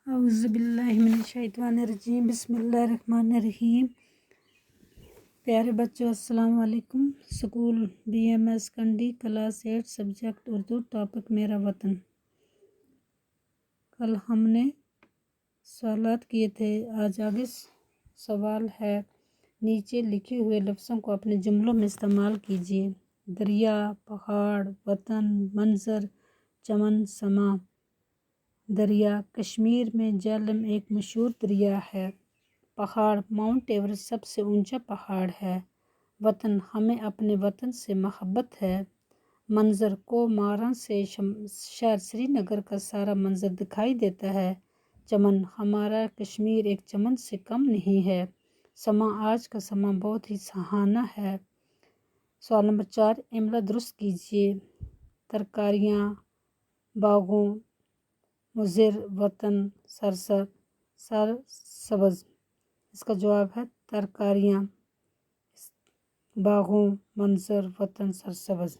औज़ुबिल्लाहिमिनश्शैतानिर्रजीम बिस्मिल्लाहिर्रहमानिर्रहीम। प्यारे बच्चों अस्सलाम वालेकुम। स्कूल BMS कंडी क्लास 8 सब्जेक्ट उर्दू टॉपिक मेरा वतन। कल हमने सवालात किए थे, आज आगे सवाल है। नीचे लिखे हुए लफ्ज़ों को अपने जुमलों में इस्तेमाल कीजिए। दरिया, पहाड़, वतन, मंज़र, चमन, समा। दरिया, कश्मीर में झेलम एक मशहूर दरिया है। पहाड़, माउंट एवरेस्ट सबसे ऊंचा पहाड़ है। वतन, हमें अपने वतन से मोहब्बत है। मंज़र, को मारा से शहर श्रीनगर का सारा मंज़र दिखाई देता है। चमन, हमारा कश्मीर एक चमन से कम नहीं है। समा, आज का समा बहुत ही सुहाना है। सवाल नंबर 4, इमला दुरुस्त कीजिए। तरकारियाँ, बागों, मुज़र, वतन, सरसब्ज़। इसका जवाब है तरकारियाँ, बागों, मंज़र, वतन, सरसब्ज़।